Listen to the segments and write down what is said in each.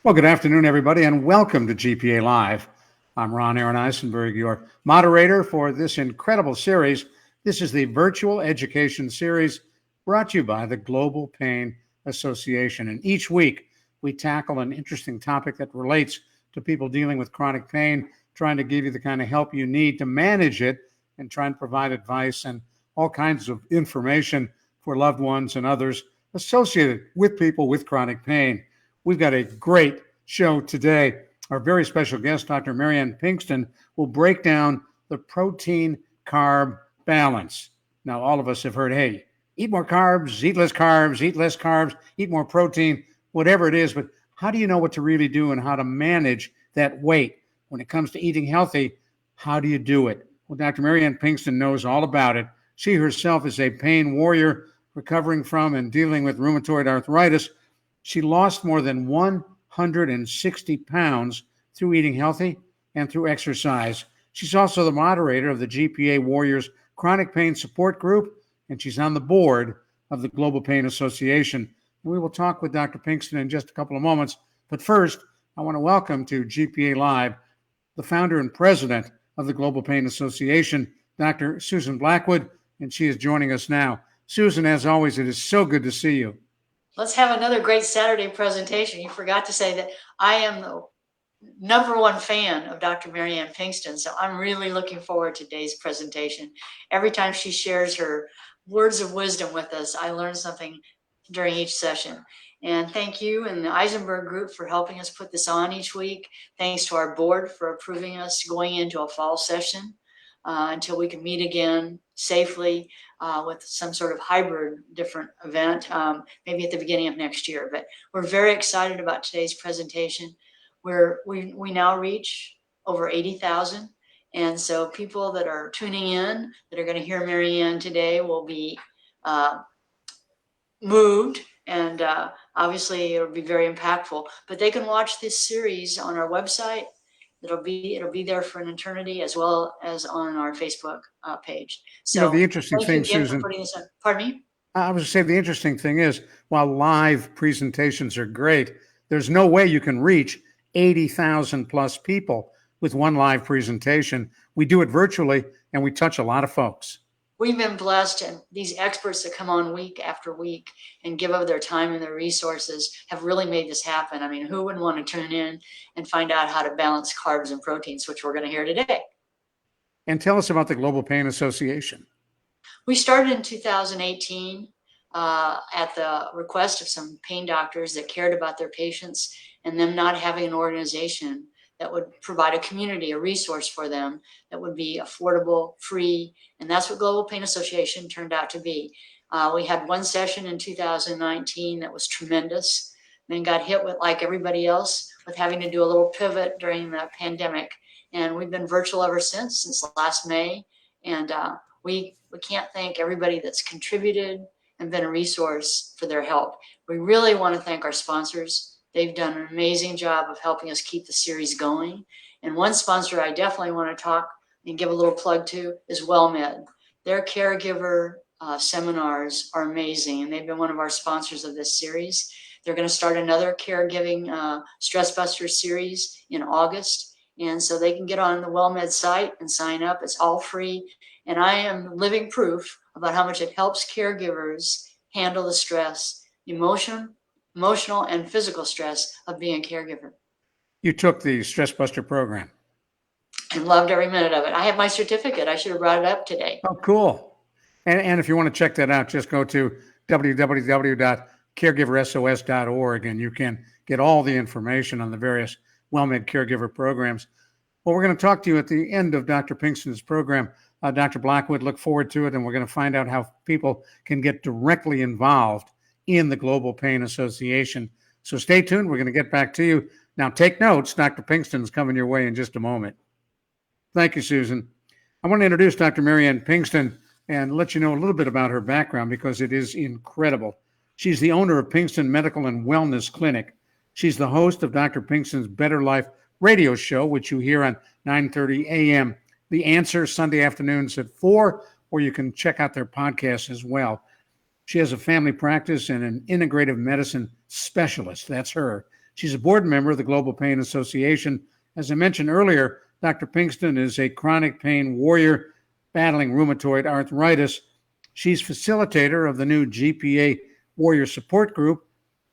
Well, good afternoon, everybody, and welcome to GPA Live. I'm Ron Aaron Eisenberg, your moderator for this incredible series. This is the virtual education series brought to you by the Global Pain Association. And each week, we tackle an interesting topic that relates to people dealing with chronic pain, trying to give you the kind of help you need to manage it and try and provide advice and all kinds of information for loved ones and others associated with people with chronic pain. We've got a great show today. Our very special guest, Dr. Marianne Pinkston, will break down the protein-carb balance. Now, all of us have heard, hey, eat more carbs, eat less carbs, eat more protein, whatever it is. But how do you know what to really do and how to manage that weight? When it comes to eating healthy, how do you do it? Well, Dr. Marianne Pinkston knows all about it. She herself is a pain warrior recovering from and dealing with rheumatoid arthritis. She lost more than 160 pounds through eating healthy and through exercise. She's also the moderator of the GPA Warriors Chronic Pain Support Group, and she's on the board of the Global Pain Association. And we will talk with Dr. Pinkston in just a couple of moments. But first, I want to welcome to GPA Live the founder and president of the Global Pain Association, Dr. Susan Blackwood, and she is joining us now. Susan, as always, it is so good to see you. Let's have another great Saturday presentation. You forgot to say that I am the #1 fan of Dr. Marianne Pinkston, so I'm really looking forward to today's presentation. Every time she shares her words of wisdom with us, I learn something during each session. And thank you and the Eisenberg Group for helping us put this on each week. Thanks to our board for approving us going into a fall session until we can meet again safely with some sort of hybrid different event, maybe at the beginning of next year. But we're very excited about today's presentation, where we now reach over 80,000. And so people that are tuning in, that are going to hear Marianne today, will be moved, and obviously it'll be very impactful. But they can watch this series on our website. It'll be there for an eternity, as well as on our Facebook page. So the interesting thing, Susan, pardon me? I was going to say the interesting thing is, while live presentations are great, there's no way you can reach 80,000 plus people with one live presentation. We do it virtually, and we touch a lot of folks. We've been blessed, and these experts that come on week after week and give up their time and their resources have really made this happen. I mean, who wouldn't want to tune in and find out how to balance carbs and proteins, which we're going to hear today. And tell us about the Global Pain Association. We started in 2018 at the request of some pain doctors that cared about their patients and them not having an organization that would provide a community, a resource for them that would be affordable, free. And that's what Global Pain Association turned out to be. We had one session in 2019 that was tremendous, then got hit with, like everybody else, with having to do a little pivot during the pandemic. And we've been virtual ever since last May. And we can't thank everybody that's contributed and been a resource for their help. We really want to thank our sponsors. They've done an amazing job of helping us keep the series going. And one sponsor I definitely want to talk and give a little plug to is WellMed. Their caregiver seminars are amazing, and they've been one of our sponsors of this series. They're going to start another caregiving Stress Buster series in August. And so they can get on the WellMed site and sign up. It's all free. And I am living proof about how much it helps caregivers handle the stress, emotional and physical stress of being a caregiver. You took the Stress Buster program. I loved every minute of it. I have my certificate. I should have brought it up today. Oh, cool. And if you want to check that out, just go to www.caregiversos.org, and you can get all the information on the various WellMed caregiver programs. Well, we're going to talk to you at the end of Dr. Pinkston's program. Dr. Blackwood, look forward to it, and we're going to find out how people can get directly involved in the Global Pain Association. So stay tuned. We're going to get back to you. Now, take notes. Dr. Pinkston's coming your way in just a moment. Thank you, Susan. I want to introduce Dr. Marianne Pinkston and let you know a little bit about her background, because it is incredible. She's the owner of Pinkston Medical and Wellness Clinic. She's the host of Dr. Pinkston's Better Life radio show, which you hear on 9:30 a.m. The Answer, Sunday afternoons at 4, or you can check out their podcast as well. She has a family practice and an integrative medicine specialist. That's her. She's a board member of the Global Pain Association. As I mentioned earlier, Dr. Pinkston is a chronic pain warrior battling rheumatoid arthritis. She's facilitator of the new GPA Warrior Support Group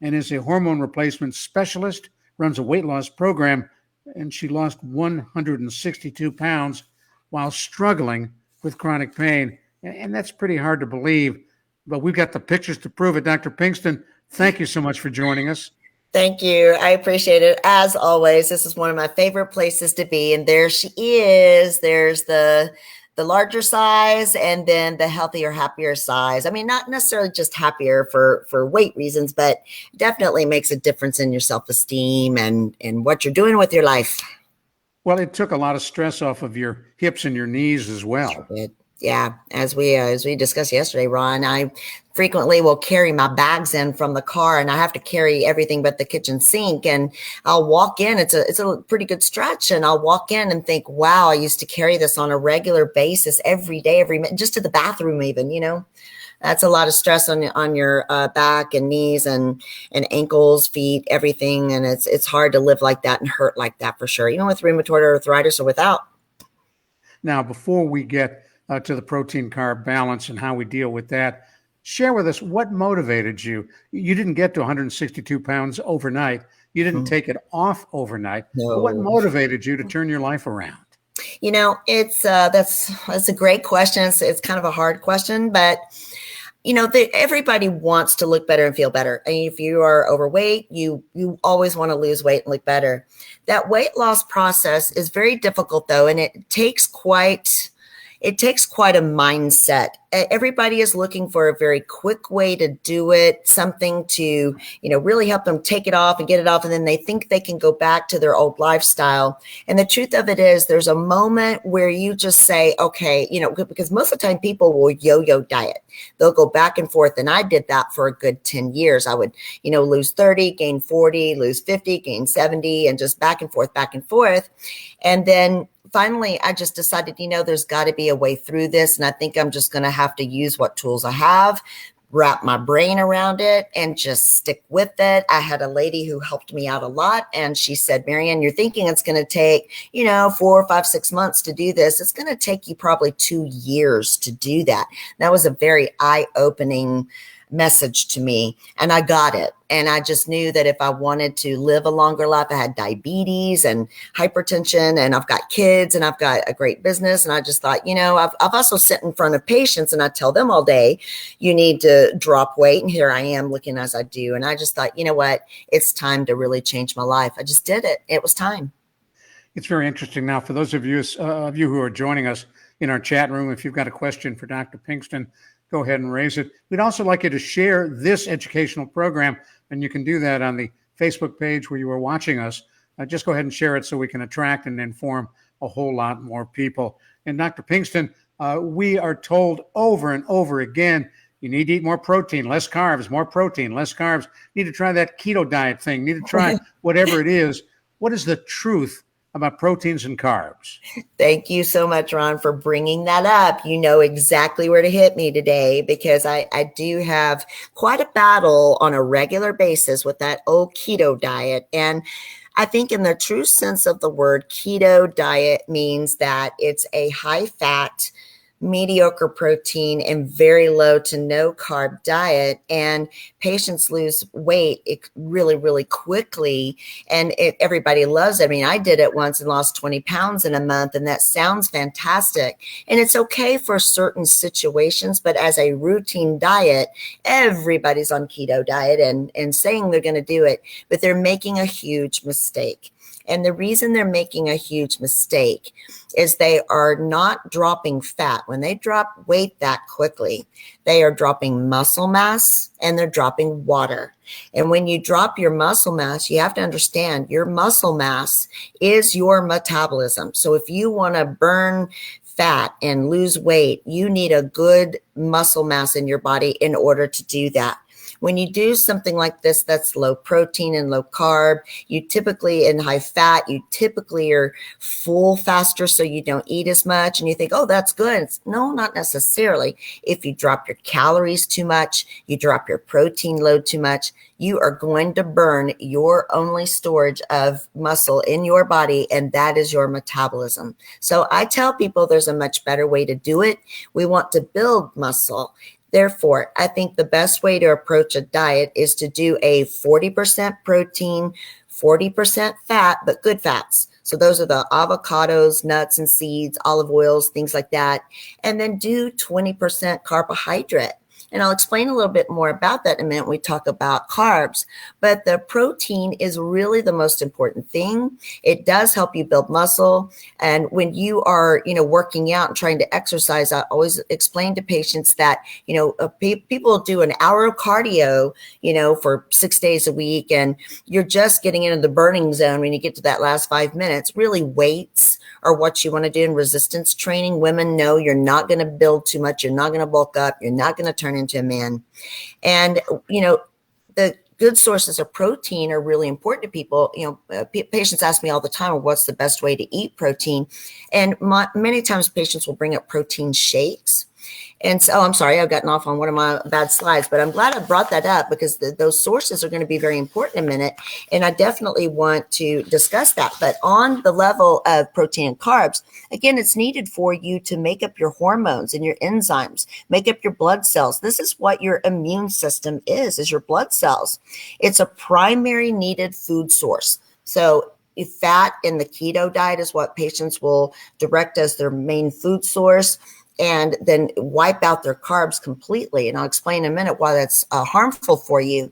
and is a hormone replacement specialist, runs a weight loss program, and she lost 162 pounds while struggling with chronic pain. And that's pretty hard to believe, but we've got the pictures to prove it. Dr. Pinkston, thank you so much for joining us. Thank you. I appreciate it. As always, this is one of my favorite places to be. And there she is. There's the larger size and then the healthier, happier size. I mean, not necessarily just happier for weight reasons, but definitely makes a difference in your self-esteem and what you're doing with your life. Well, it took a lot of stress off of your hips and your knees as well. Yeah, as we discussed yesterday, Ron, I frequently will carry my bags in from the car, and I have to carry everything but the kitchen sink. And I'll walk in. It's a pretty good stretch, and I'll walk in and think, "Wow, I used to carry this on a regular basis, every day, every minute, just to the bathroom, even." That's a lot of stress on your back and knees and ankles, feet, everything, and it's hard to live like that and hurt like that for sure, even with rheumatoid arthritis or without. Now, before we get to the protein carb balance and how we deal with that, share with us what motivated you. You didn't get to 162 pounds overnight. You didn't take it off overnight. No. What motivated you to turn your life around? It's that's a great question. It's kind of a hard question, but everybody wants to look better and feel better. And if you are overweight, you always want to lose weight and look better. That weight loss process is very difficult though, and it takes quite a mindset. Everybody is looking for a very quick way to do it, something to, really help them take it off and get it off. And then they think they can go back to their old lifestyle. And the truth of it is there's a moment where you just say, okay, because most of the time people will yo-yo diet. They'll go back and forth. And I did that for a good 10 years. I would, lose 30, gain 40, lose 50, gain 70, and just back and forth, back and forth. And then finally, I just decided, there's got to be a way through this. And I think I'm just going to have to use what tools I have, wrap my brain around it, and just stick with it. I had a lady who helped me out a lot. And she said, Marianne, you're thinking it's going to take, 4, 5, 6 months to do this. It's going to take you probably 2 years to do that. That was a very eye-opening message to me, and I got it. And I just knew that if I wanted to live a longer life, I had diabetes and hypertension, and I've got kids, and I've got a great business. And I just thought, I've also sit in front of patients, and I tell them all day, you need to drop weight. And here I am looking as I do. And I just thought, what? It's time to really change my life. I just did it. It was time. It's very interesting. Now, for those of you who are joining us in our chat room, if you've got a question for Dr. Pinkston, go ahead and raise it. We'd also like you to share this educational program, and you can do that on the Facebook page where you are watching us. Just go ahead and share it so we can attract and inform a whole lot more people. And Dr. Pinkston, we are told over and over again, you need to eat more protein, less carbs, more protein, less carbs. You need to try that keto diet thing. You need to try whatever it is. What is the truth about proteins and carbs? Thank you so much, Ron, for bringing that up. You know exactly where to hit me today, because I do have quite a battle on a regular basis with that old keto diet. And I think in the true sense of the word, keto diet means that it's a high fat, mediocre protein and very low to no carb diet, and patients lose weight really, really quickly, and everybody loves it. I mean, I did it once and lost 20 pounds in a month, and that sounds fantastic, and it's okay for certain situations, but as a routine diet, everybody's on keto diet and saying they're going to do it, but they're making a huge mistake. And the reason they're making a huge mistake is they are not dropping fat. When they drop weight that quickly, they are dropping muscle mass and they're dropping water. And when you drop your muscle mass, you have to understand your muscle mass is your metabolism. So if you want to burn fat and lose weight, you need a good muscle mass in your body in order to do that. When you do something like this, that's low protein and low carb, you typically, in high fat, you typically are full faster, so you don't eat as much. And you think, oh, that's good. No, not necessarily. If you drop your calories too much, you drop your protein load too much, you are going to burn your only storage of muscle in your body, and that is your metabolism. So I tell people there's a much better way to do it. We want to build muscle. Therefore, I think the best way to approach a diet is to do a 40% protein, 40% fat, but good fats. So those are the avocados, nuts and seeds, olive oils, things like that. And then do 20% carbohydrate. And I'll explain a little bit more about that in a minute when we talk about carbs. But the protein is really the most important thing. It does help you build muscle. And when you are, working out and trying to exercise, I always explain to patients that, people do an hour of cardio, for 6 days a week, and you're just getting into the burning zone when you get to that last 5 minutes. Really, weights are what you want to do in resistance training. Women know you're not going to build too much. You're not going to bulk up. You're not going to turn into a man. And, the good sources of protein are really important to people. Patients ask me all the time, well, what's the best way to eat protein? And many times patients will bring up protein shakes. And so, I'm sorry, I've gotten off on one of my bad slides, but I'm glad I brought that up because those sources are going to be very important in a minute. And I definitely want to discuss that. But on the level of protein and carbs, again, it's needed for you to make up your hormones and your enzymes, make up your blood cells. This is what your immune system is your blood cells. It's a primary needed food source. So fat in the keto diet is what patients will direct as their main food source, and then wipe out their carbs completely. And I'll explain in a minute why that's harmful for you.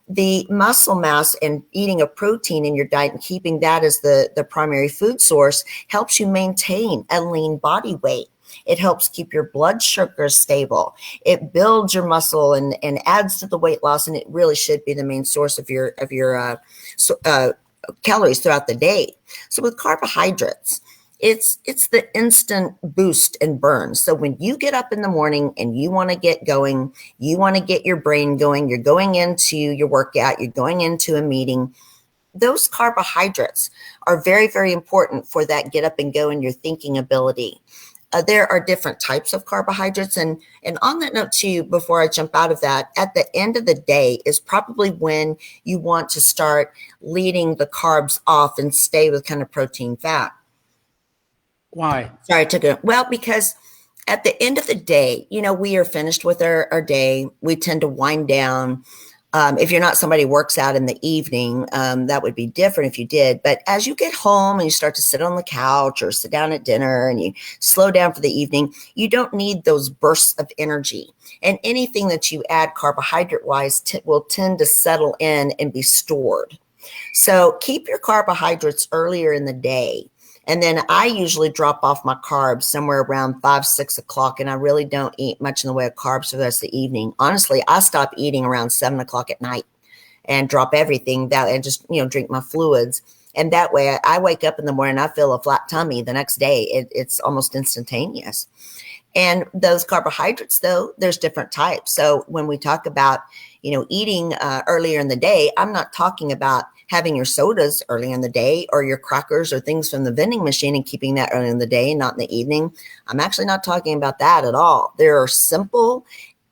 The muscle mass and eating a protein in your diet and keeping that as the primary food source helps you maintain a lean body weight. It helps keep your blood sugar stable. It builds your muscle and adds to the weight loss. And it really should be the main source of your calories throughout the day. So with carbohydrates, it's the instant boost and burn. So when you get up in the morning and you want to get going, you want to get your brain going, you're going into your workout, you're going into a meeting, those carbohydrates are very, very important for that get up and go and your thinking ability. There are different types of carbohydrates. And on that note too, before I jump out of that, at the end of the day is probably when you want to start leading the carbs off and stay with kind of protein fat. Why? Sorry, I took it. Well, because at the end of the day, we are finished with our day. We tend to wind down. If you're not somebody who works out in the evening, that would be different if you did. But as you get home and you start to sit on the couch or sit down at dinner and you slow down for the evening, you don't need those bursts of energy. And anything that you add carbohydrate wise will tend to settle in and be stored. So keep your carbohydrates earlier in the day. And then I usually drop off my carbs somewhere around 5, 6 o'clock. And I really don't eat much in the way of carbs for the rest of the evening. Honestly, I stop eating around 7 o'clock at night and drop everything down and just, drink my fluids. And that way I wake up in the morning, I feel a flat tummy the next day. It's almost instantaneous. And those carbohydrates, though, there's different types. So when we talk about, eating earlier in the day, I'm not talking about having your sodas early in the day or your crackers or things from the vending machine and keeping that early in the day, not in the evening. I'm actually not talking about that at all. There are simple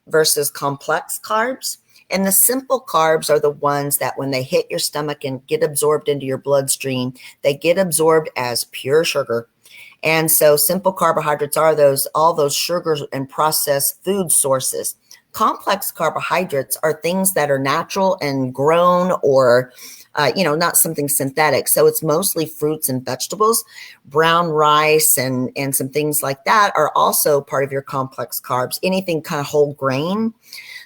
versus complex carbs. And the simple carbs are the ones that when they hit your stomach and get absorbed into your bloodstream, they get absorbed as pure sugar. And so simple carbohydrates are all those sugars and processed food sources. Complex carbohydrates are things that are natural and grown or not something synthetic. So it's mostly fruits and vegetables. Brown rice and some things like that are also part of your complex carbs. Anything kind of whole grain.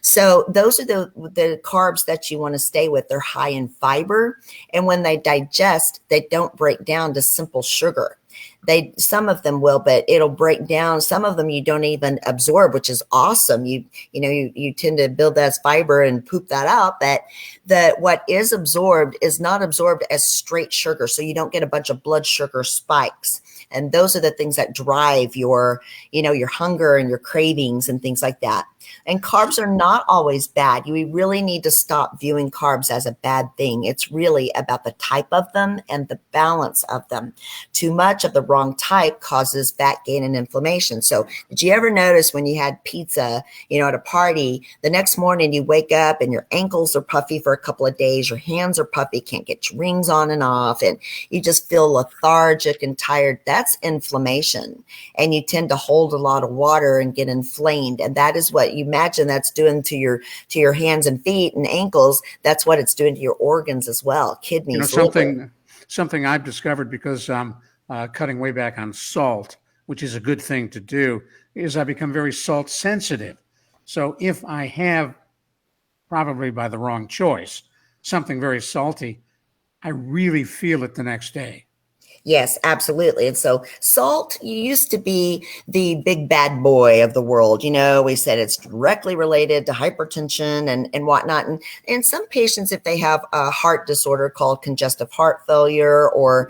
So those are the carbs that you want to stay with. They're high in fiber. And when they digest, they don't break down to simple sugar. some of them will, but it'll break down. Some of them you don't even absorb, which is awesome. You tend to build that as fiber and poop that out, but what is absorbed is not absorbed as straight sugar, so you don't get a bunch of blood sugar spikes. And those are the things that drive your hunger and your cravings and things like that. And carbs are not always bad. You really need to stop viewing carbs as a bad thing. It's really about the type of them and the balance of them. Too much of the wrong type causes fat gain and inflammation. So did you ever notice when you had pizza, at a party, the next morning you wake up and your ankles are puffy for a couple of days, your hands are puffy, can't get your rings on and off, and you just feel lethargic and tired? That's inflammation. And you tend to hold a lot of water and get inflamed. And that is what you imagine that's doing to your hands and feet and ankles. That's what it's doing to your organs as well, kidneys. Something I've discovered, because I'm cutting way back on salt, which is a good thing to do, is I become very salt sensitive. So if I have, probably by the wrong choice, something very salty, I really feel it the next day. Yes, absolutely. And so salt used to be the big bad boy of the world. We said it's directly related to hypertension and whatnot. And some patients, if they have a heart disorder called congestive heart failure or,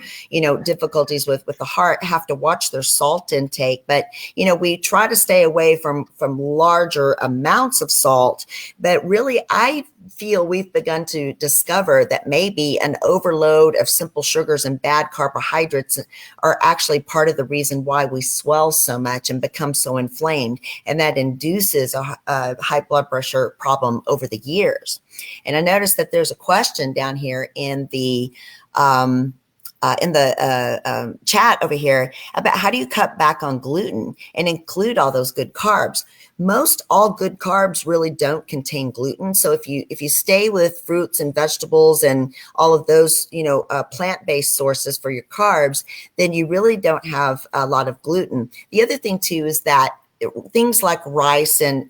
difficulties with the heart, have to watch their salt intake. But, we try to stay away from larger amounts of salt. But really, I feel we've begun to discover that maybe an overload of simple sugars and bad carbohydrates are actually part of the reason why we swell so much and become so inflamed. And that induces a high blood pressure problem over the years. And I noticed that there's a question down here in the chat over here about how do you cut back on gluten and include all those good carbs. Most all good carbs really don't contain gluten. So if you stay with fruits and vegetables and all of those, plant-based sources for your carbs, then you really don't have a lot of gluten. The other thing too is that things like rice and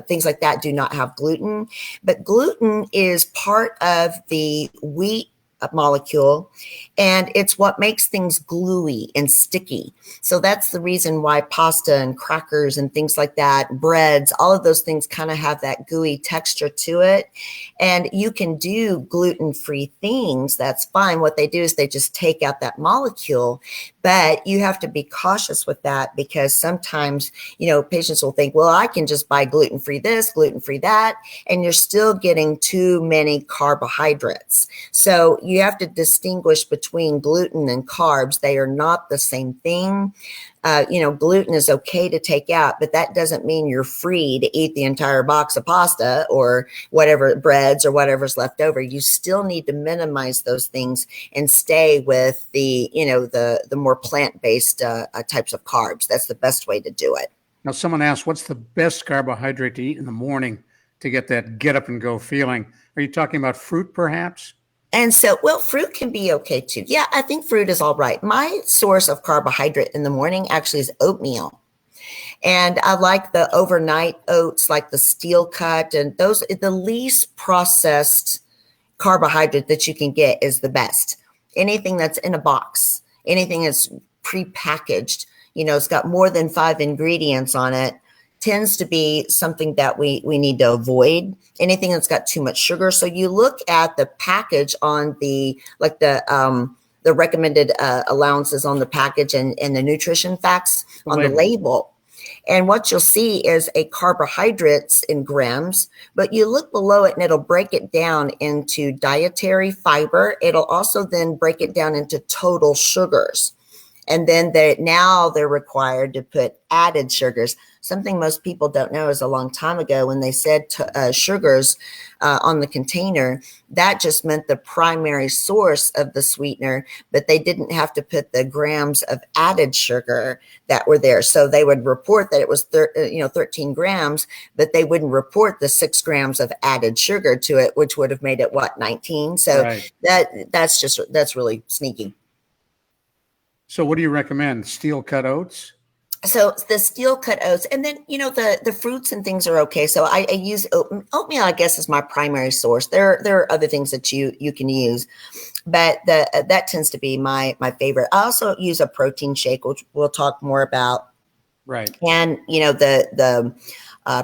things like that do not have gluten, but gluten is part of the wheat molecule, and it's what makes things gluey and sticky. So that's the reason why pasta and crackers and things like that, breads, all of those things kind of have that gooey texture to it. And you can do gluten-free things, that's fine. What they do is they just take out that molecule, but you have to be cautious with that, because sometimes, patients will think, well, I can just buy gluten-free this, gluten-free that, and you're still getting too many carbohydrates. So you have to distinguish between gluten and carbs. They are not the same thing. Gluten is okay to take out, but that doesn't mean you're free to eat the entire box of pasta or whatever breads or whatever's left over. You still need to minimize those things and stay with the more plant-based types of carbs. That's the best way to do it. Now, someone asked, what's the best carbohydrate to eat in the morning to get that get up and go feeling? Are you talking about fruit, perhaps? And so, fruit can be okay too. Yeah, I think fruit is all right. My source of carbohydrate in the morning actually is oatmeal. And I like the overnight oats, like the steel cut, and those, the least processed carbohydrate that you can get is the best. Anything that's in a box, anything that's prepackaged, it's got more than 5 ingredients on it, tends to be something that we need to avoid. Anything that's got too much sugar. So you look at the package on the recommended allowances on the package and the nutrition facts on the label. And what you'll see is a carbohydrates in grams, but you look below it and it'll break it down into dietary fiber. It'll also then break it down into total sugars. And then they're required to put added sugars. Something most people don't know is a long time ago when they said sugars on the container, that just meant the primary source of the sweetener, but they didn't have to put the grams of added sugar that were there. So they would report that it was 13 grams, but they wouldn't report the 6 grams of added sugar to it, which would have made it 19. So right. That's really sneaky. So what do you recommend? Steel cut oats? So the steel cut oats, and then, the fruits and things are okay. So I use oatmeal, I guess, is my primary source. There are other things that you can use. But that tends to be my favorite. I also use a protein shake, which we'll talk more about. Right. And the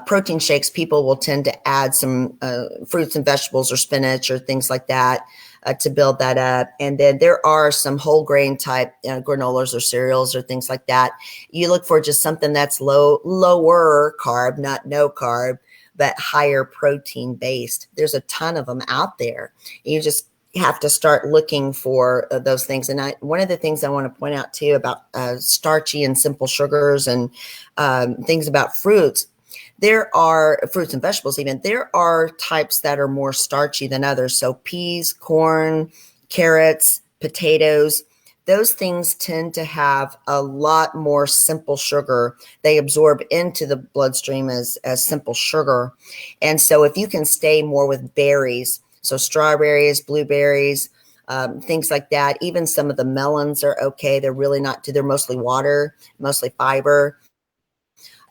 protein shakes, people will tend to add some fruits and vegetables or spinach or things like that to build that up. And then there are some whole grain type granolas or cereals or things like that. You look for just something that's lower carb, not no carb, but higher protein based. There's a ton of them out there. You just have to start looking for those things. And one of the things I want to point out too about starchy and simple sugars and things about fruits, there are fruits and vegetables even, there are types that are more starchy than others. So peas, corn, carrots, potatoes, those things tend to have a lot more simple sugar. They absorb into the bloodstream as simple sugar. And so if you can stay more with berries, so strawberries, blueberries, things like that. Even some of the melons are okay. They're really not, they're mostly water, mostly fiber.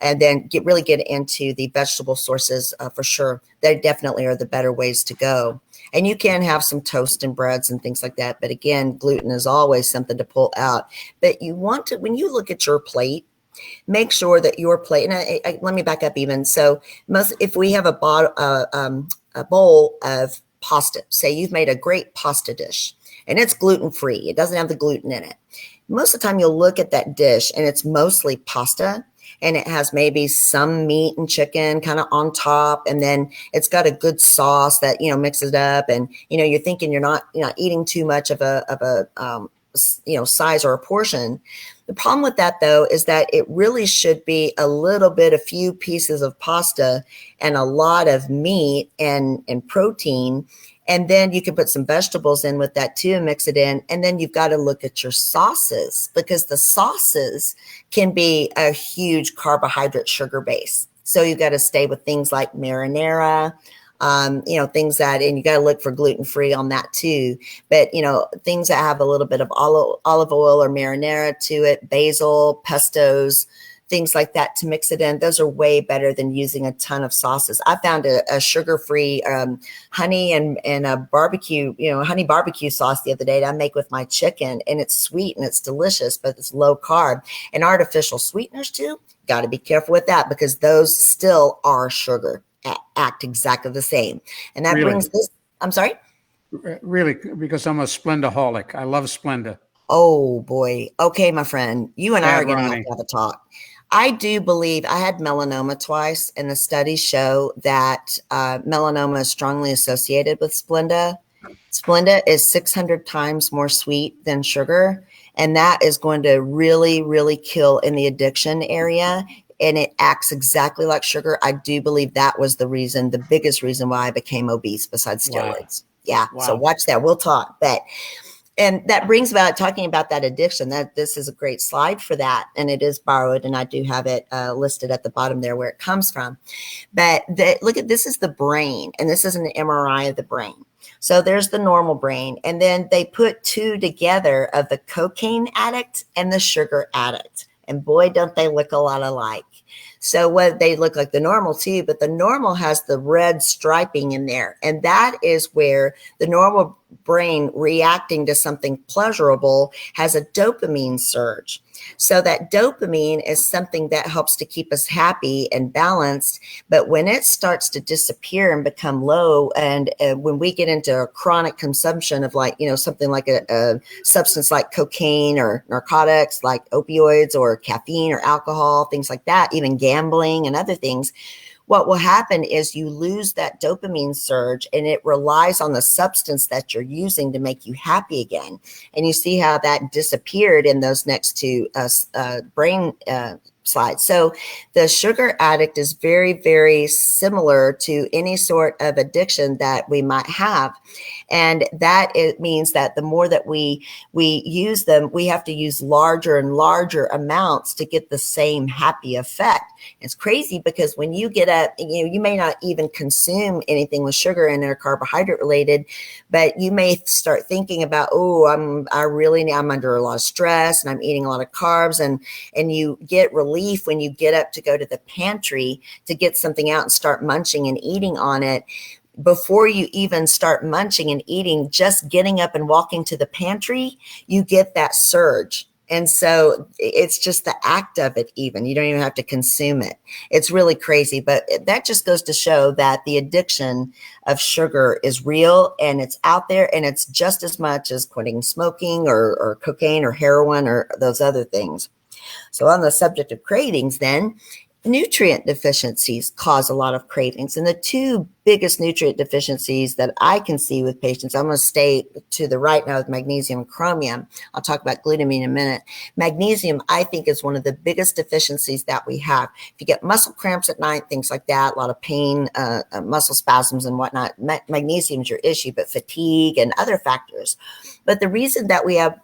And then really get into the vegetable sources for sure. They definitely are the better ways to go. And you can have some toast and breads and things like that. But again, gluten is always something to pull out. But you want to, when you look at your plate, make sure that your plate, and let me back up even. So if we have a bowl of pasta, say you've made a great pasta dish and it's gluten-free, it doesn't have the gluten in it. Most of the time you'll look at that dish and it's mostly pasta and it has maybe some meat and chicken kind of on top. And then it's got a good sauce that, mixes it up. And, you're thinking you're not eating too much of a size or a portion. The problem with that though, is that it really should be a few pieces of pasta and a lot of meat and protein. And then you can put some vegetables in with that too and mix it in. And then you've got to look at your sauces, because the sauces can be a huge carbohydrate sugar base. So you've got to stay with things like marinara, things that, and you got to look for gluten-free on that too. But, things that have a little bit of olive oil or marinara to it, basil, pestos, things like that to mix it in. Those are way better than using a ton of sauces. I found a sugar-free honey and a barbecue, honey barbecue sauce the other day that I make with my chicken, and it's sweet and it's delicious, but it's low carb. And artificial sweeteners too, got to be careful with that, because those still are sugar, act exactly the same. And that brings this, I'm sorry? Really, because I'm a Splendaholic. I love Splenda. Oh boy. Okay, my friend, you and I are going to Ronnie. have a talk. I do believe I had melanoma twice, and the studies show that melanoma is strongly associated with Splenda. Splenda is 600 times more sweet than sugar, and that is going to really, really kill in the addiction area. And it acts exactly like sugar. I do believe that was the biggest reason why I became obese besides steroids. Wow. Yeah. Wow. So watch that. We'll talk. And that brings about talking about that addiction. That this is a great slide for that. And it is borrowed, and I do have it listed at the bottom there where it comes from. But look at, this is the brain, and this is an MRI of the brain. So there's the normal brain. And then they put two together of the cocaine addict and the sugar addict. And boy, don't they look a lot alike. So what they look like the normal too, but the normal has the red striping in there. And that is where the normal brain reacting to something pleasurable has a dopamine surge. So that dopamine is something that helps to keep us happy and balanced. But when it starts to disappear and become low, and when we get into a chronic consumption of something like a substance like cocaine or narcotics like opioids or caffeine or alcohol, things like that, even gambling and other things, what will happen is you lose that dopamine surge, and it relies on the substance that you're using to make you happy again. And you see how that disappeared in those next two brain slides. So the sugar addict is very, very similar to any sort of addiction that we might have. And that it means that the more that we use them, we have to use larger and larger amounts to get the same happy effect. It's crazy, because when you get up, you may not even consume anything with sugar and they're carbohydrate related, but you may start thinking about, I'm under a lot of stress and I'm eating a lot of carbs, and you get relief when you get up to go to the pantry to get something out and start munching and eating on it. before you even start munching and eating, just getting up and walking to the pantry, you get that surge. And so it's just the act of it, even. You don't even have to consume it. It's really crazy. But that just goes to show that the addiction of sugar is real and it's out there, and it's just as much as quitting smoking or cocaine or heroin or those other things. So on the subject of cravings, then, nutrient deficiencies cause a lot of cravings. And the two biggest nutrient deficiencies that I can see with patients, I'm going to stay to the right now with magnesium and chromium. I'll talk about glutamine in a minute. Magnesium, I think, is one of the biggest deficiencies that we have. If you get muscle cramps at night, things like that, a lot of pain, muscle spasms and whatnot, magnesium is your issue, but fatigue and other factors. But the reason that we have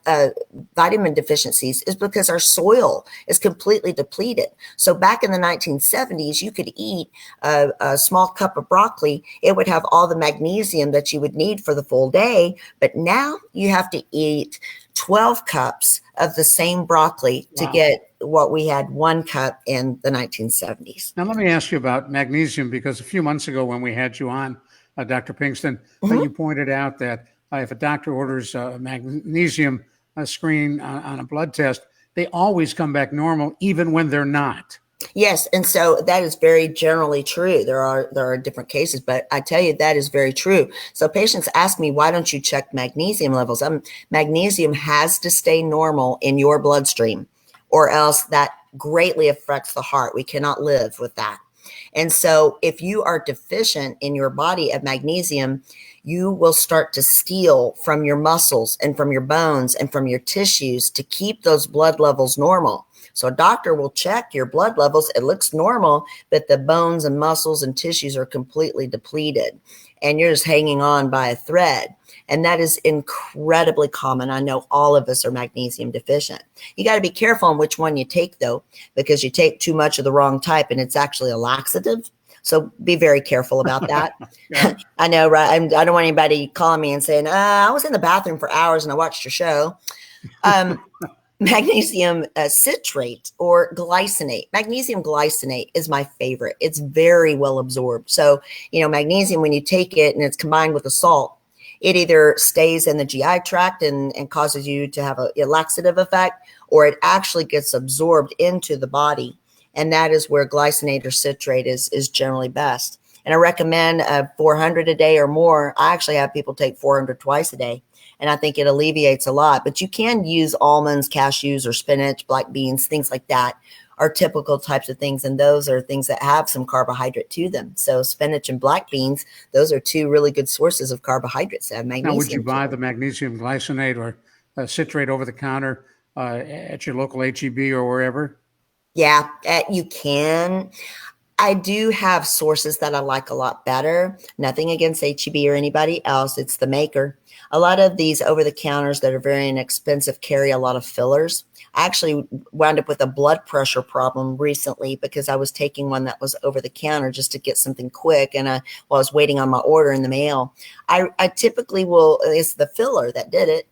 vitamin deficiencies is because our soil is completely depleted. So back in the 1970s, you could eat a small cup of broccoli. It would have all the magnesium that you would need for the full day. But now you have to eat 12 cups of the same broccoli to get what we had 1 cup in the 1970s. Now, let me ask you about magnesium, because a few months ago when we had you on, Dr. Pinkston, you pointed out that if a doctor orders a magnesium screen on a blood test, they always come back normal, even when they're not. Yes, and so that is very generally true. There are different cases, but I tell you that is very true. So patients ask me, why don't you check magnesium levels? Magnesium has to stay normal in your bloodstream, or else that greatly affects the heart. We cannot live with that. And so if you are deficient in your body of magnesium, you will start to steal from your muscles and from your bones and from your tissues to keep those blood levels normal. So a doctor will check your blood levels. It looks normal, but the bones and muscles and tissues are completely depleted, and you're just hanging on by a thread. And that is incredibly common. I know all of us are magnesium deficient. You got to be careful on which one you take, though, because you take too much of the wrong type and it's actually a laxative. So be very careful about that. I know, right? I don't want anybody calling me and saying, I was in the bathroom for hours and I watched your show. Magnesium citrate or glycinate. Magnesium glycinate is my favorite. It's very well absorbed. So, magnesium, when you take it and it's combined with a salt, it either stays in the GI tract and causes you to have a laxative effect, or it actually gets absorbed into the body. And that is where glycinate or citrate is generally best. And I recommend 400 a day or more. I actually have people take 400 twice a day. And I think it alleviates a lot. But you can use almonds, cashews, or spinach, black beans, things like that are typical types of things. And those are things that have some carbohydrate to them. So spinach and black beans, those are two really good sources of carbohydrates that have magnesium. Now, would you buy the magnesium glycinate or citrate over the counter at your local HEB or wherever? Yeah, you can. I do have sources that I like a lot better. Nothing against HEB or anybody else. It's the maker. A lot of these over-the-counters that are very inexpensive carry a lot of fillers. I actually wound up with a blood pressure problem recently because I was taking one that was over-the-counter just to get something quick. And while I was waiting on my order in the mail, I typically it's the filler that did it.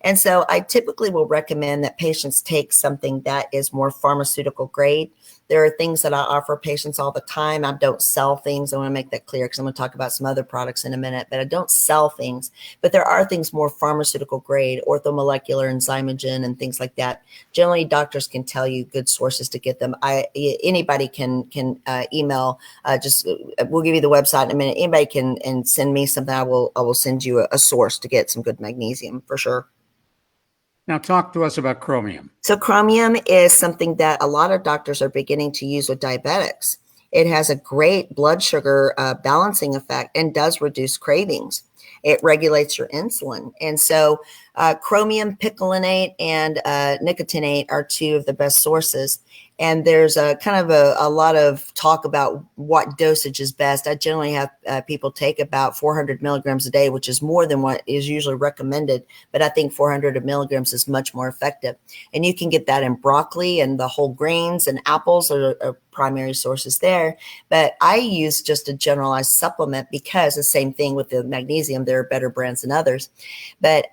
And so I typically will recommend that patients take something that is more pharmaceutical grade. There are things that I offer patients all the time. I don't sell things. I want to make that clear because I'm going to talk about some other products in a minute, but I don't sell things. But there are things more pharmaceutical grade, orthomolecular and zymogen and things like that. Generally, doctors can tell you good sources to get them. Anybody can email. We'll give you the website in a minute. Anybody can and send me something. I will send you a source to get some good magnesium for sure. Now, talk to us about chromium. So chromium is something that a lot of doctors are beginning to use with diabetics. It has a great blood sugar balancing effect and does reduce cravings. It regulates your insulin. And so chromium picolinate and nicotinate are two of the best sources. And there's a kind of a lot of talk about what dosage is best. I generally have people take about 400 milligrams a day, which is more than what is usually recommended. But I think 400 milligrams is much more effective. And you can get that in broccoli and the whole grains, and apples are primary sources there. But I use just a generalized supplement because the same thing with the magnesium, there are better brands than others. But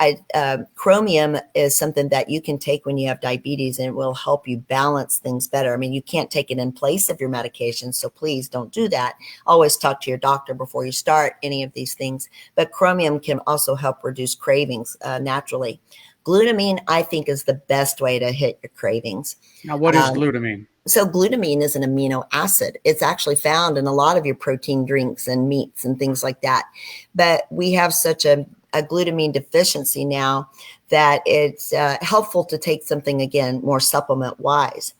chromium is something that you can take when you have diabetes, and it will help you balance things better. I mean, you can't take it in place of your medication, so please don't do that. Always talk to your doctor before you start any of these things. But chromium can also help reduce cravings naturally. Glutamine, I think, is the best way to hit your cravings. Now, what is glutamine? So glutamine is an amino acid. It's actually found in a lot of your protein drinks and meats and things like that. But we have such a glutamine deficiency now that it's helpful to take something, again, more supplement wise.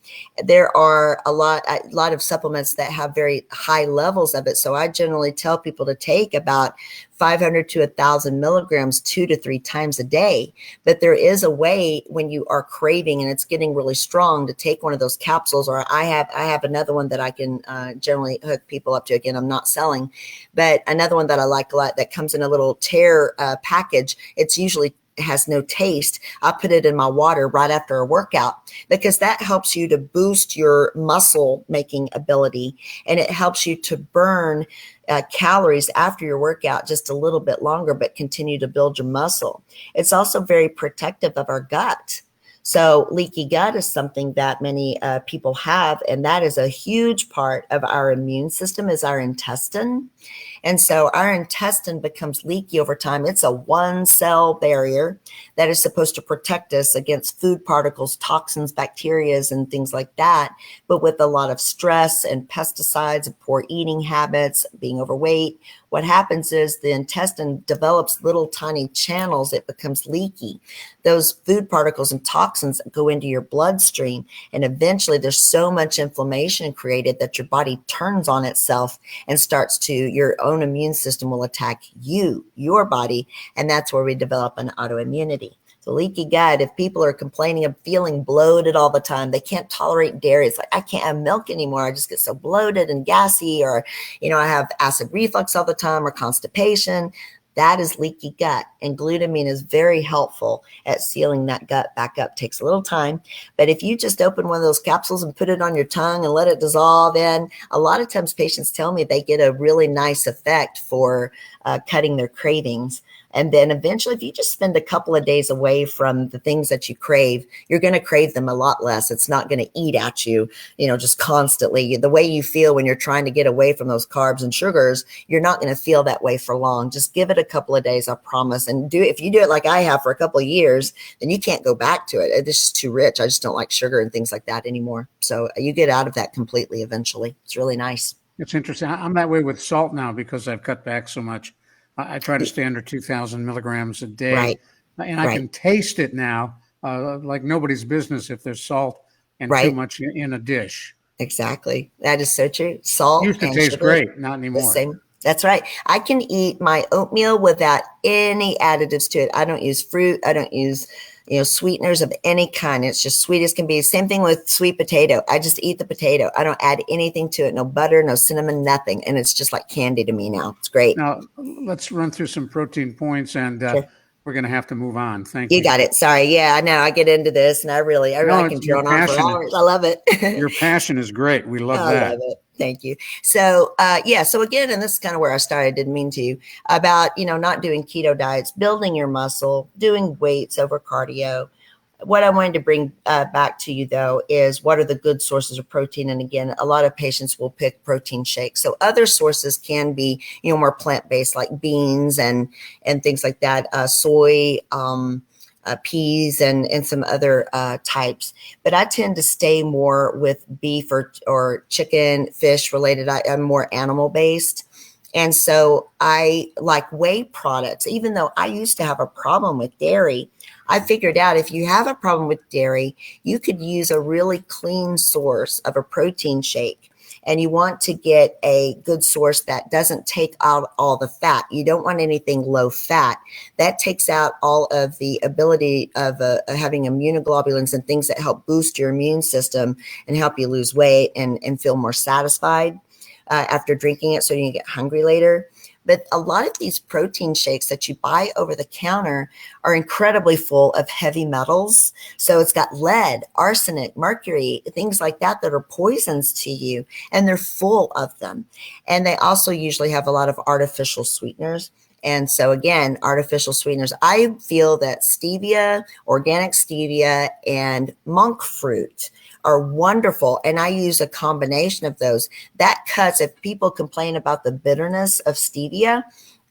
There are a lot of supplements that have very high levels of it. So I generally tell people to take about 500 to 1,000 milligrams 2 to 3 times a day. But there is a way when you are craving and it's getting really strong to take one of those capsules, or I have another one that I can generally hook people up to. Again, I'm not selling, but another one that I like a lot that comes in a little tear package. It's usually has no taste. I put it in my water right after a workout because that helps you to boost your muscle making ability, and it helps you to burn calories after your workout just a little bit longer, but continue to build your muscle. It's also very protective of our gut. So leaky gut is something that many people have, and that is a huge part of our immune system is our intestine. And so our intestine becomes leaky over time. It's a one cell barrier that is supposed to protect us against food particles, toxins, bacteria, and things like that. But with a lot of stress and pesticides and poor eating habits, being overweight, what happens is the intestine develops little tiny channels. It becomes leaky. Those food particles and toxins go into your bloodstream. And eventually there's so much inflammation created that your body turns on itself and starts to, your own immune system will attack your body. And that's where we develop an autoimmunity. So leaky gut, if people are complaining of feeling bloated all the time, they can't tolerate dairy. It's like, I can't have milk anymore. I just get so bloated and gassy, or, I have acid reflux all the time, or constipation. That is leaky gut. And glutamine is very helpful at sealing that gut back up. Takes a little time. But if you just open one of those capsules and put it on your tongue and let it dissolve in, a lot of times patients tell me they get a really nice effect for cutting their cravings. And then eventually, if you just spend a couple of days away from the things that you crave, you're going to crave them a lot less. It's not going to eat at you, just constantly. The way you feel when you're trying to get away from those carbs and sugars, you're not going to feel that way for long. Just give it a couple of days, I promise. And if you do it like I have for a couple of years, then you can't go back to it. It's just too rich. I just don't like sugar and things like that anymore. So you get out of that completely eventually. It's really nice. It's interesting. I'm that way with salt now because I've cut back so much. I try to stay under 2,000 milligrams a day, Right. And I can taste it now like nobody's business if there's salt and too much in a dish. Exactly. That is so true. Salt Used to and taste sugar, great, not the anymore. same. That's right. I can eat my oatmeal without any additives to it. I don't use fruit. I don't use sweeteners of any kind. It's just sweet as can be. Same thing with sweet potato. I just eat the potato. I don't add anything to it. No butter, no cinnamon, nothing. And it's just like candy to me now. It's great. Now, let's run through some protein points, and Sure. we're going to have to move on. Thank you. You got it. Sorry. Yeah, I know. I get into this and I can you're drone on for passionate. hours. I love it. Your passion is great. We love I that. love it. Thank you. So, so again, and this is kind of where I started, didn't mean to, about, not doing keto diets, building your muscle, doing weights over cardio. What I wanted to bring back to you, though, is what are the good sources of protein? And again, a lot of patients will pick protein shakes. So other sources can be, more plant-based, like beans and things like that, soy, peas, and some other types. But I tend to stay more with beef or chicken, fish related. I'm more animal-based. And so I like whey products, even though I used to have a problem with dairy. I figured out if you have a problem with dairy, you could use a really clean source of a protein shake. And you want to get a good source that doesn't take out all the fat. You don't want anything low fat. That takes out all of the ability of having immunoglobulins and things that help boost your immune system and help you lose weight and feel more satisfied after drinking it, so you get hungry later. But a lot of these protein shakes that you buy over the counter are incredibly full of heavy metals. So it's got lead, arsenic, mercury, things like that are poisons to you, and they're full of them. And they also usually have a lot of artificial sweeteners. And so again, artificial sweeteners. I feel that stevia, organic stevia, and monk fruit are wonderful. And I use a combination of those. That cuts, if people complain about the bitterness of stevia,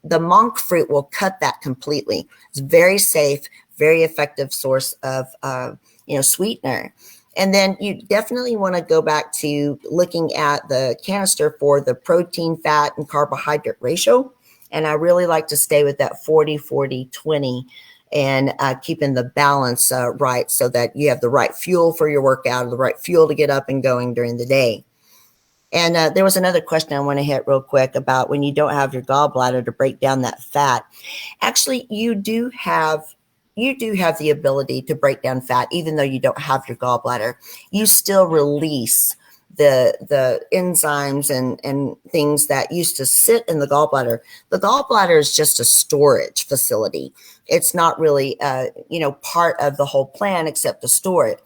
the monk fruit will cut that completely. It's very safe, very effective source of sweetener. And then you definitely want to go back to looking at the canister for the protein, fat, and carbohydrate ratio. And I really like to stay with that 40-40-20 and keeping the balance right so that you have the right fuel for your workout or the right fuel to get up and going during the day. And there was another question I want to hit real quick about when you don't have your gallbladder to break down that fat. Actually, you do have the ability to break down fat, even though you don't have your gallbladder. You still release the enzymes and things that used to sit in the gallbladder. The gallbladder is just a storage facility. It's not really, part of the whole plan except to store it.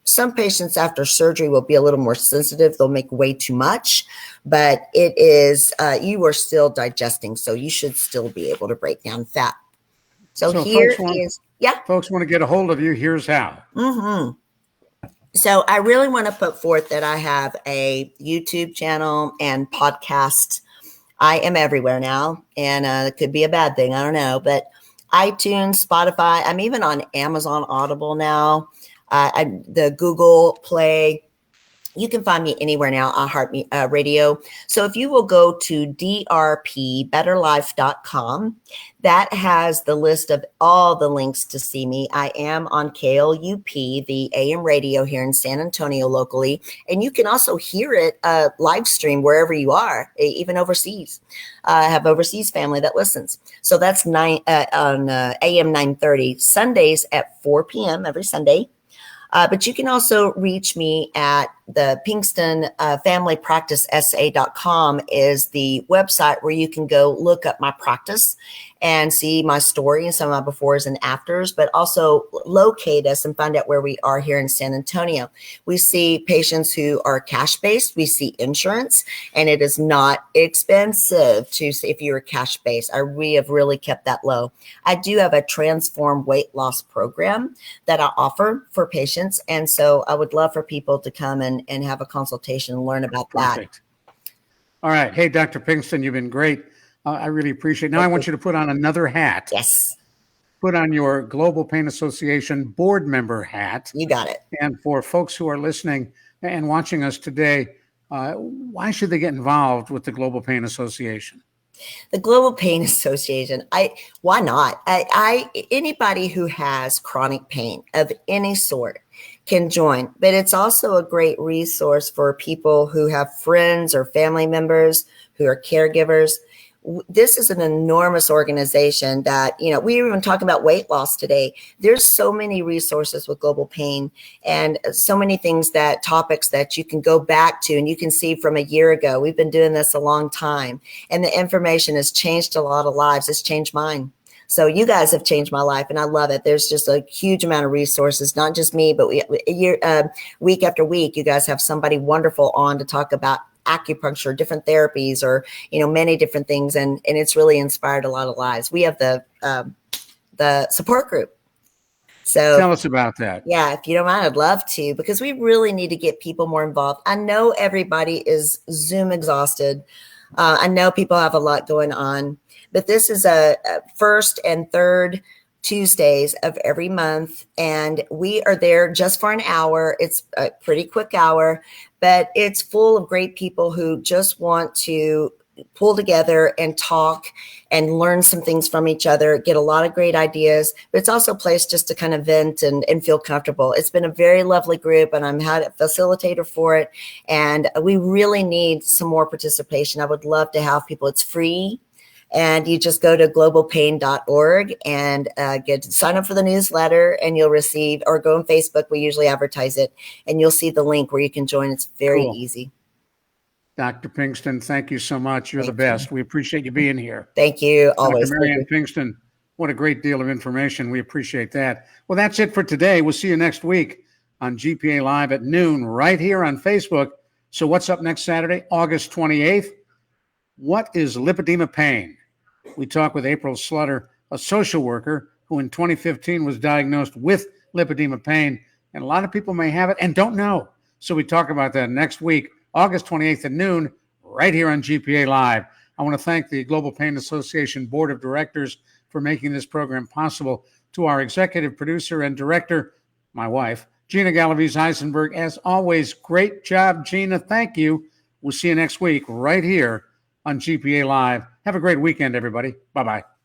Some patients after surgery will be a little more sensitive. They'll make way too much, but it is, you are still digesting. So you should still be able to break down fat. So here is, folks want to get a hold of you. Here's how. So I really want to put forth that I have a YouTube channel and podcast. I am everywhere now, and it could be a bad thing. I don't know, but iTunes, Spotify, I'm even on Amazon Audible now, the Google Play. You can find me anywhere now, iHeart Radio. So if you will go to drpbetterlife.com, that has the list of all the links to see me. I am on KLUP, the AM radio here in San Antonio locally. And you can also hear it live stream wherever you are, even overseas. I have overseas family that listens. So that's on AM 930, Sundays at 4 p.m. every Sunday. But you can also reach me at the Pinkston familypracticesa.com is the website where you can go look up my practice and see my story and some of my befores and afters, but also locate us and find out where we are here in San Antonio. We see patients who are cash-based. We see insurance, and it is not expensive to see if you're cash-based. We have really kept that low. I do have a transform weight loss program that I offer for patients, and so I would love for people to come and have a consultation and learn about Perfect. All right. Hey, Dr. Pinkston, you've been great. I really appreciate it. Now I want you to put on another hat. Yes. Put on your Global Pain Association board member hat. You got it. And for folks who are listening and watching us today, why should they get involved with the Global Pain Association? The Global Pain Association. Why not? Anybody who has chronic pain of any sort can join, but it's also a great resource for people who have friends or family members who are caregivers. This is an enormous organization that, we were even talking about weight loss today. There's so many resources with Global Pain and so many topics that you can go back to and you can see from a year ago. We've been doing this a long time, and the information has changed a lot of lives. It's changed mine. So you guys have changed my life, and I love it. There's just a huge amount of resources, not just me, but week after week, you guys have somebody wonderful on to talk about acupuncture, different therapies, or many different things, and it's really inspired a lot of lives. We have the support group. So tell us about that. Yeah, if you don't mind, I'd love to, because we really need to get people more involved. I know everybody is Zoom exhausted. I know people have a lot going on, but this is a first and third Tuesdays of every month, and we are there just for an hour. It's a pretty quick hour, but it's full of great people who just want to pull together and talk and learn some things from each other, get a lot of great ideas, but it's also a place just to kind of vent and feel comfortable. It's been a very lovely group, and I'm had a facilitator for it, and we really need some more participation. I would love to have people. It's free. And you just go to globalpain.org and sign up for the newsletter, and you'll receive, or go on Facebook. We usually advertise it, and you'll see the link where you can join. It's very easy. Dr. Pinkston, thank you so much. You're the best. We appreciate you being here. Thank you. Always. Dr. Marianne Pinkston, what a great deal of information. We appreciate that. Well, that's it for today. We'll see you next week on GPA Live at noon right here on Facebook. So what's up next Saturday, August 28th? What is lipedema pain? We talk with April Slutter, a social worker who in 2015 was diagnosed with lipedema pain. And a lot of people may have it and don't know. So we talk about that next week, August 28th at noon, right here on GPA Live. I want to thank the Global Pain Association Board of Directors for making this program possible, to our executive producer and director, my wife, Gina Galaviz-Eisenberg. As always, great job, Gina. Thank you. We'll see you next week right here on GPA Live. Have a great weekend, everybody. Bye-bye.